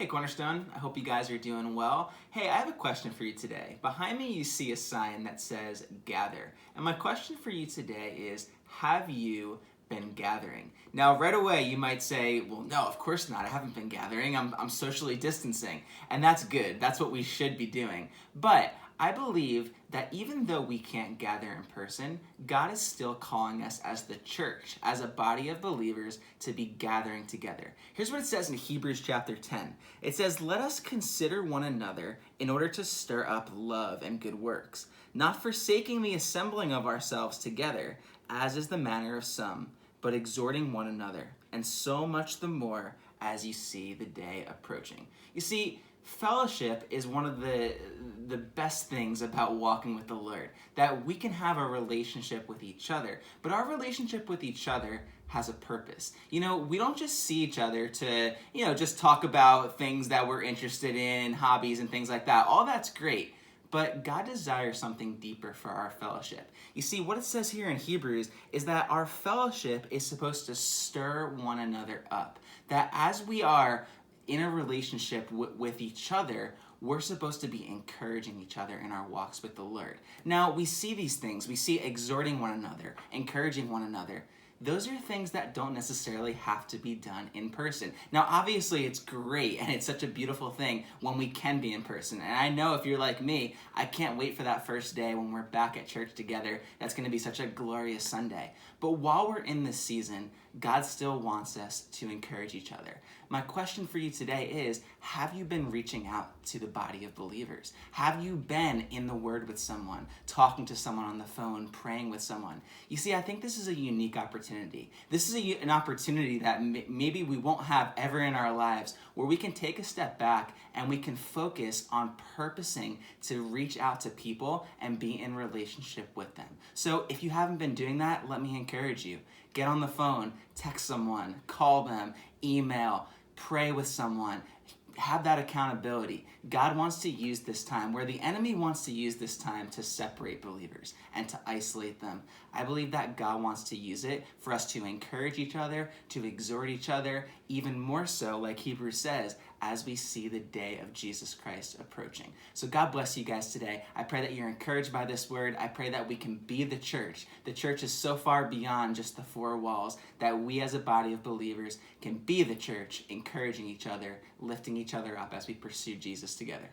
Hey Cornerstone, I hope you guys are doing well. Hey, I have a question for you today. Behind me you see a sign that says gather. And my question for you today is, have you been gathering? Now right away you might say, well no, of course not. I haven't been gathering. I'm socially distancing. And that's good. That's what we should be doing. But I believe that even though we can't gather in person, God is still calling us as the church, as a body of believers, to be gathering together. Here's what it says in Hebrews chapter 10. It says, "Let us consider one another in order to stir up love and good works, not forsaking the assembling of ourselves together, as is the manner of some, but exhorting one another, and so much the more as you see the day approaching." You see, fellowship is one of the best things about walking with the Lord, that we can have a relationship with each other, but our relationship with each other has a purpose. We don't just see each other to, just talk about things that we're interested in, hobbies and things like that. All that's great. But God desires something deeper for our fellowship. You see, what it says here in Hebrews is that our fellowship is supposed to stir one another up. That as we are in a relationship with each other, we're supposed to be encouraging each other in our walks with the Lord. Now, we see these things. We see exhorting one another, encouraging one another. Those are things that don't necessarily have to be done in person. Now, obviously, it's great and it's such a beautiful thing when we can be in person. And I know if you're like me, I can't wait for that first day when we're back at church together. That's going to be such a glorious Sunday. But while we're in this season, God still wants us to encourage each other. My question for you today is, have you been reaching out to the body of believers? Have you been in the Word with someone, talking to someone on the phone, praying with someone? You see, I think this is a unique opportunity. This is an opportunity that maybe we won't have ever in our lives, where we can take a step back and we can focus on purposing to reach out to people and be in relationship with them. So if you haven't been doing that, let me encourage you. Get on the phone, text someone, call them, email, pray with someone. Have that accountability. God wants to use this time, where the enemy wants to use this time to separate believers and to isolate them. I believe that God wants to use it for us to encourage each other, to exhort each other, even more so, like Hebrews says, as we see the day of Jesus Christ approaching. So God bless you guys today. I pray that you're encouraged by this word. I pray that we can be the church. The church is so far beyond just the four walls, that we as a body of believers can be the church, encouraging each other, lifting each other up as we pursue Jesus together.